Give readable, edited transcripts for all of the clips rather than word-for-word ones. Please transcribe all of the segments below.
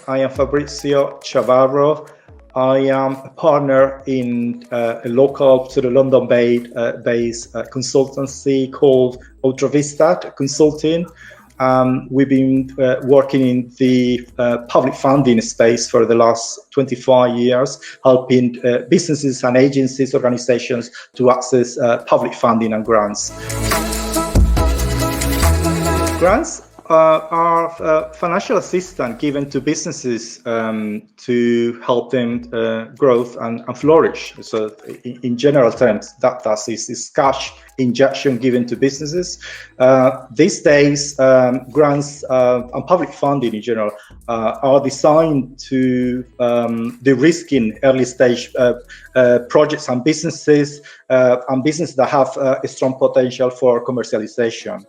I am Fabricio Chavarro. I am a partner in a local, sort of London-based consultancy called Otravista Consulting. We've been working in the public funding space for the last 25 years, helping businesses and agencies, organizations to access public funding and grants. Grants are financial assistance given to businesses to help them grow and flourish. So in general terms, that is cash injection given to businesses. These days, grants and public funding in general are designed to de-risking early stage projects and businesses that have a strong potential for commercialization.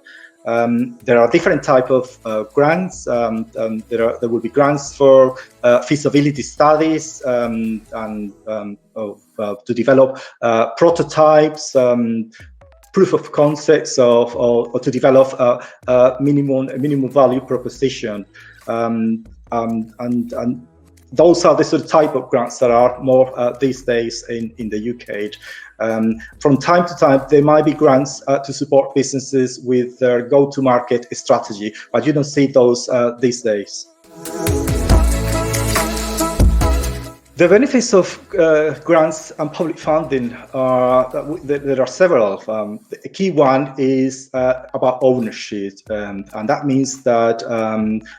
There are different types of grants. There will be grants for feasibility studies to develop prototypes, proof of concepts, or to develop a minimum value proposition. And those are the sort of type of grants that are more these days in the UK. From time to time, there might be grants to support businesses with their go-to-market strategy, but you don't see those these days. The benefits of grants and public funding there are several. The key one is about ownership, and that means that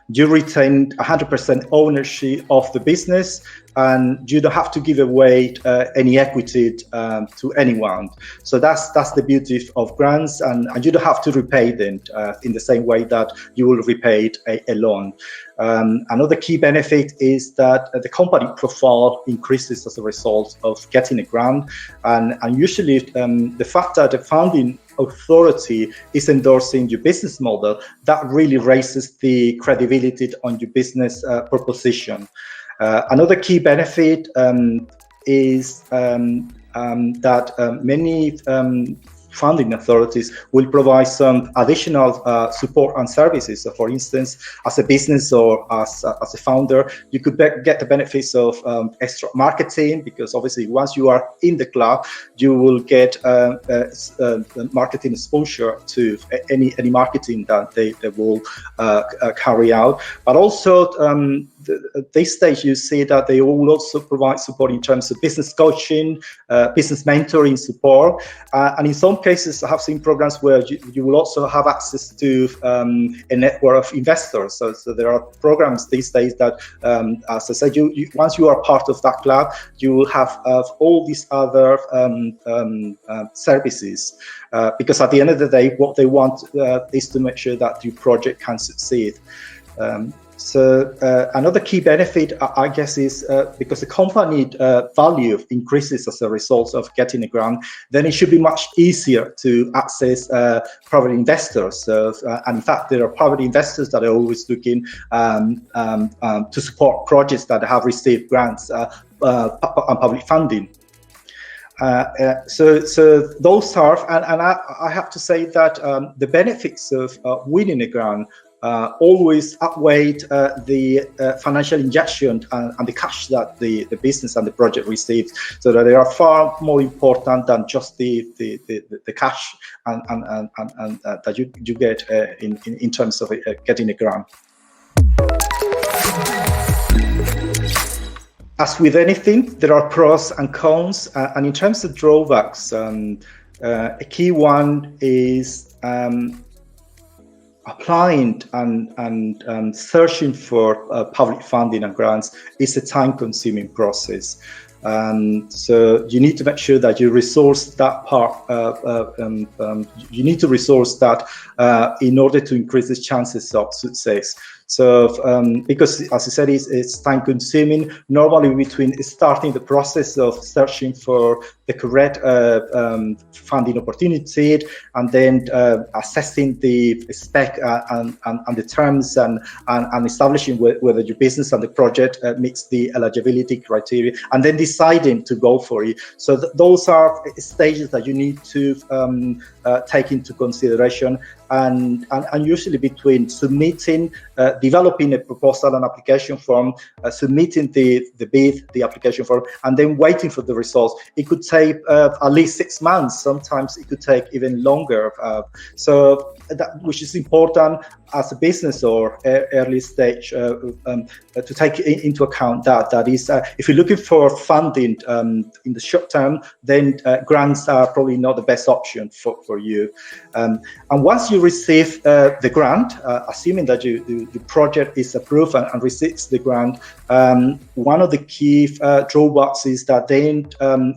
you retain 100% ownership of the business, and you don't have to give away any equity to anyone. So that's the beauty of grants, and you don't have to repay them in the same way that you will repay a loan. Another key benefit is that the company profile increases as a result of getting a grant, and usually the fact that the funding authority is endorsing your business model, that really raises the credibility on your business proposition. Another key benefit is that many funding authorities will provide some additional support and services. So for instance, as a business or as a founder, you could get the benefits of extra marketing, because obviously once you are in the club, you will get marketing exposure to any marketing that they will carry out. But also at this stage, you see that they will also provide support in terms of business coaching, business mentoring support, and in some cases, I have seen programs where you will also have access to a network of investors. So there are programs these days that, as I said, once you are part of that club, you will have all these other services, because at the end of the day, what they want is to make sure that your project can succeed. So another key benefit, I guess, is because the company value increases as a result of getting a grant, then it should be much easier to access private investors. And in fact, there are private investors that are always looking to support projects that have received grants and public funding. So those are, and I have to say that the benefits of winning a grant always outweigh the financial injection and the cash that the business and the project receives, so that they are far more important than just the cash and that you get in terms of getting a grant. As with anything, there are pros and cons, and in terms of drawbacks, a key one is applying and searching for public funding and grants is a time-consuming process. So you need to make sure that you resource that part. You need to resource that in order to increase the chances of success. So because, as I said, it's time consuming. Normally between starting the process of searching for the correct funding opportunity, and then assessing the spec and the terms and establishing whether your business and the project meets the eligibility criteria, and then deciding to go for it. So those are stages that you need to take into consideration, and usually between submitting, developing a proposal and application form, submitting the bid, the application form, and then waiting for the results. It could take at least 6 months. Sometimes it could take even longer. So that, which is important as a business or early stage to take into account that is, if you're looking for funding in the short term, then grants are probably not the best option for you. And once you receive the grant, assuming that the project is approved and receives the grant, one of the key drawbacks is that then,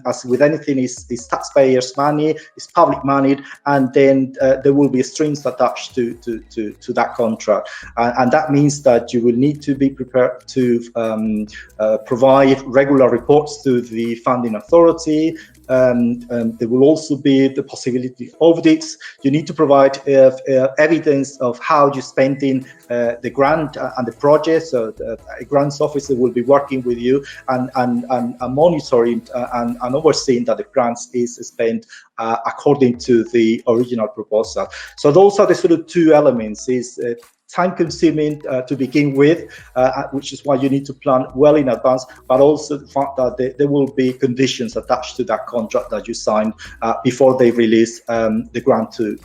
as with anything, is taxpayers' money, is public money, and then there will be strings attached to that contract, and that means that you will need to be prepared to provide regular reports to the funding authority. There will also be the possibility of audits. You need to provide evidence of how you're spending the grant and the project. So a grants officer will be working with you and monitoring and overseeing that the grants is spent according to the original proposal. So those are the sort of two elements. Is time-consuming to begin with, which is why you need to plan well in advance, but also the fact that there will be conditions attached to that contract that you signed before they release the grant to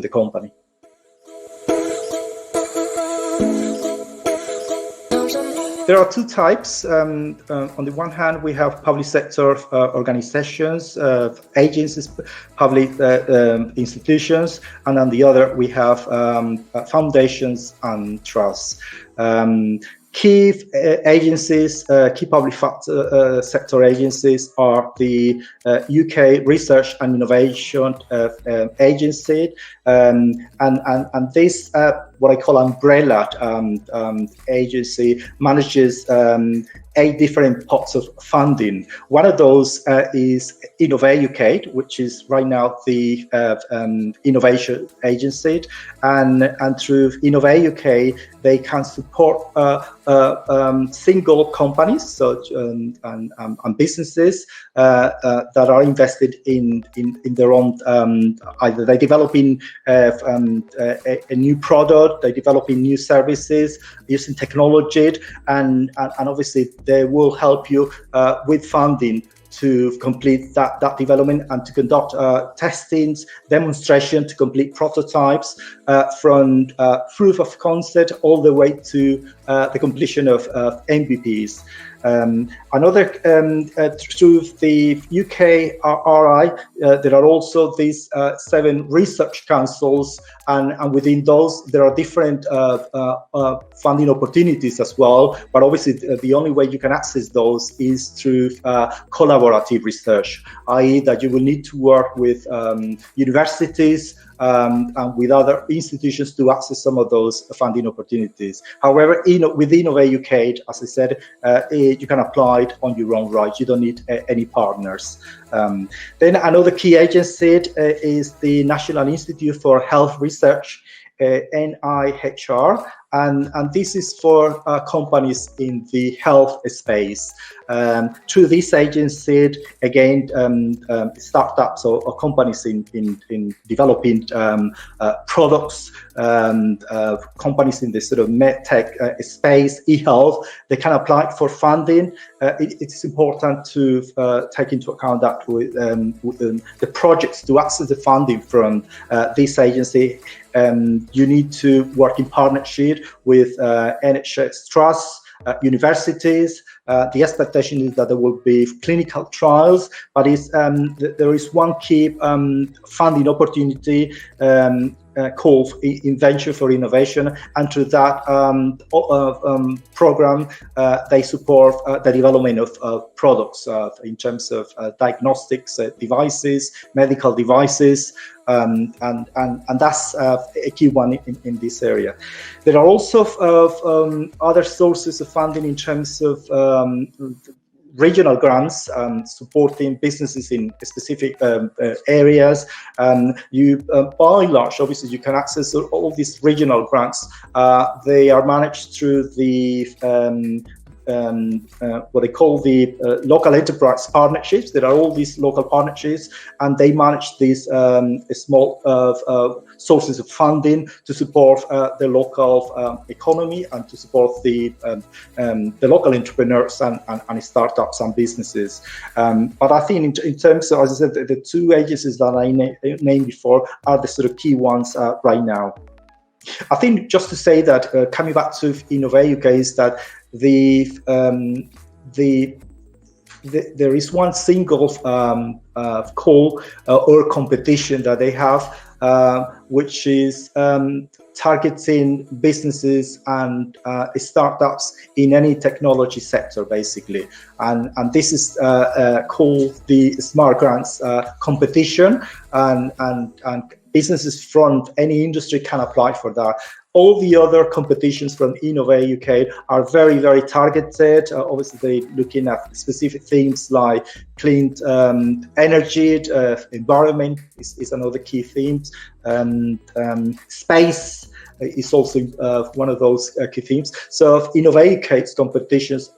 the company. There are two types. On the one hand, we have public sector organizations, agencies, public institutions, and on the other, we have foundations and trusts. Key agencies, key public sector agencies are the UK Research and Innovation Agency, and this what I call umbrella agency manages 8 different pots of funding. One of those is Innovate UK, which is right now the innovation agency, and through Innovate UK they can support single companies, so and businesses that are invested in their own, either they're developing a new product, they're developing new services using technology, and obviously they will help you with funding to complete that development and to conduct testings, demonstration, to complete prototypes from proof of concept all the way to the completion of MVPs. Another through the UK RI, there are also these 7 research councils, and within those there are different funding opportunities as well. But obviously, the only way you can access those is through collaborative research, i.e., that you will need to work with universities and with other institutions to access some of those funding opportunities. However, with Innovate UK, as I said, you can apply it on your own right. You don't need any partners. Then another key agency is the National Institute for Health Research, NIHR, and this is for companies in the health space. Through this agency, again, startups or companies in developing products, companies in the sort of medtech space, e-health, they can apply for funding. It's important to take into account that with the projects to access the funding from this agency, you need to work in partnership with NHS trusts, universities. The expectation is that there will be clinical trials, but there is one key funding opportunity called Invention for Innovation, and through that program, they support the development of products in terms of diagnostics devices, medical devices, and that's a key one in this area. There are also other sources of funding in terms of regional grants supporting businesses in specific areas. You, by and large, obviously, you can access all these regional grants. They are managed through the what they call the local enterprise partnerships. There are all these local partnerships, and they manage these small sources of funding to support the local economy and to support the local entrepreneurs and startups and businesses. But I think in terms of, as I said, the two agencies that I named before are the sort of key ones right now. I think just to say that, coming back to Innovate UK, is that there is one single call or competition that they have, which is targeting businesses and startups in any technology sector, basically. And this is called the Smart Grants competition, and businesses from any industry can apply for that. All the other competitions from Innovate UK are very, very targeted. Obviously, they're looking at specific themes like clean energy, environment is another key theme. Space is also one of those key themes. So Innovate UK's competitions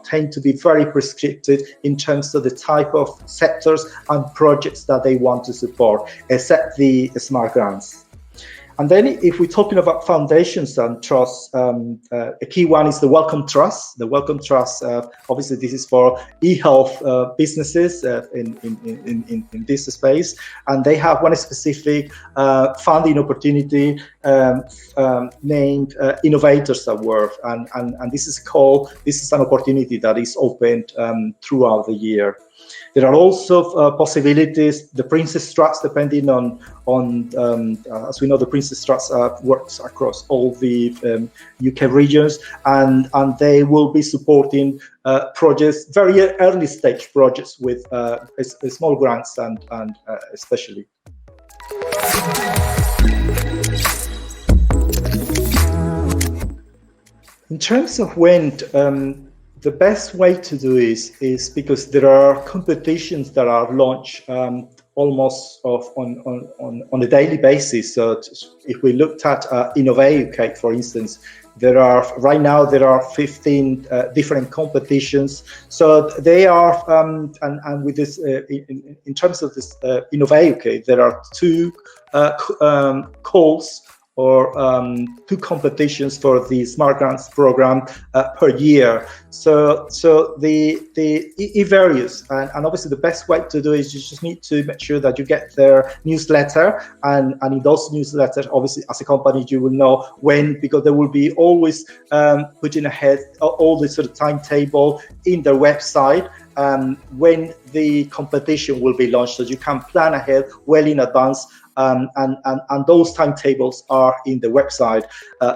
tend to be very prescriptive in terms of the type of sectors and projects that they want to support, except the Smart Grants. And then if we're talking about foundations and trusts, a key one is the Wellcome Trust. The Wellcome Trust, obviously this is for e-health businesses in this space. And they have one specific funding opportunity named Innovators Award. And this is an opportunity that is opened throughout the year. There are also possibilities, the Princess Trust, depending on as we know, the Princess Trust works across all the UK regions, and they will be supporting projects, very early stage projects with small grants and especially. In terms of when, the best way to do is because there are competitions that are launched almost on a daily basis. So if we looked at Innovate UK, for instance, right now there are 15 different competitions. So they are, and with this, in terms of this Innovate UK, there are two calls or two competitions for the Smart Grants program per year. So it varies, and obviously the best way to do it is you just need to make sure that you get their newsletter, and in those newsletters, obviously as a company you will know when, because they will be always putting ahead all the sort of timetable in their website when the competition will be launched, so you can plan ahead well in advance. And those timetables are in the website.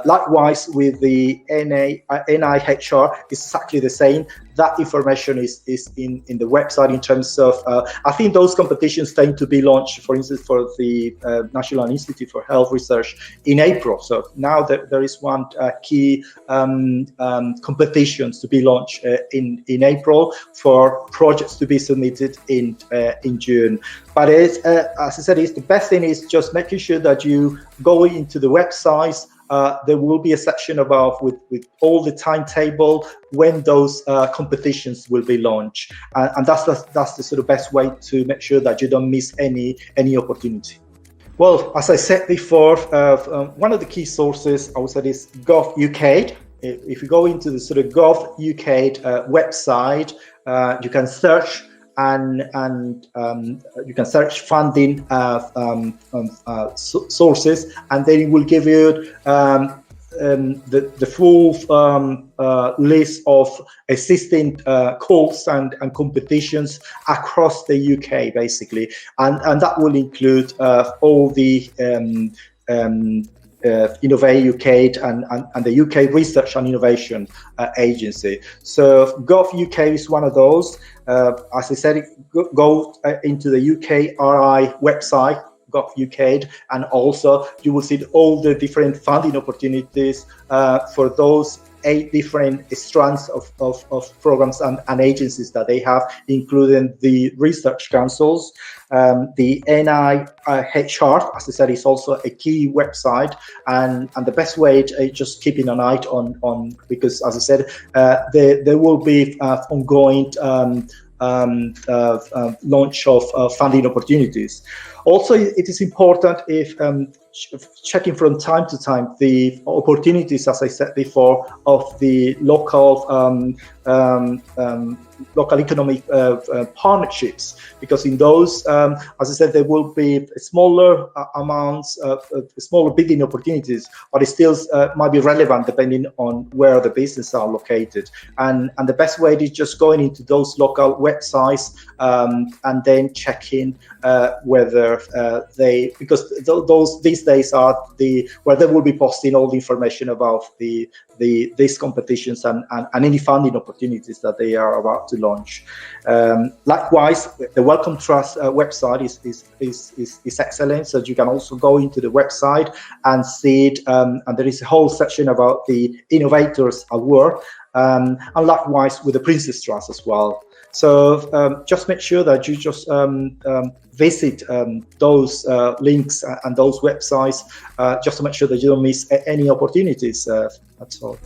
Likewise with the NIHR, it's exactly the same. That information is in the website in terms of, I think those competitions tend to be launched, for instance, for the National Institute for Health Research in April. So now there is one key competitions to be launched in April for projects to be submitted in June. But as I said, the best thing is just making sure that you go into the websites. There will be a section above with all the timetable when those competitions will be launched, and that's the sort of best way to make sure that you don't miss any opportunity. Well, as I said before, one of the key sources I would say is Gov UK. If you go into the sort of Gov UK website, you can search. And you can search funding sources, and then it will give you the full list of existing calls and competitions across the UK, basically, and that will include all the Innovate UK and the UK Research and Innovation Agency. So Gov UK is one of those. As I said, go into the UKRI website, Gov UK, and also you will see all the different funding opportunities for those 8 different strands of programs and agencies that they have, including the research councils. The NIHR, as I said, is also a key website, and the best way is just keeping an eye on because, as I said, there will be ongoing launch of funding opportunities. Also, it is important if checking from time to time the opportunities, as I said before, of the local local economic partnerships, because in those, as I said, there will be smaller amounts, smaller bidding opportunities, but it still might be relevant depending on where the businesses are located. And the best way is just going into those local websites and then checking whether because those these days are where they will be posting all the information about these competitions and any funding opportunities that they are about to launch. Likewise, the Welcome Trust website is excellent, so you can also go into the website and see it, and there is a whole section about the Innovators Award, and likewise with the Princess Trust as well. So just make sure that you just visit those links and those websites just to make sure that you don't miss any opportunities at all.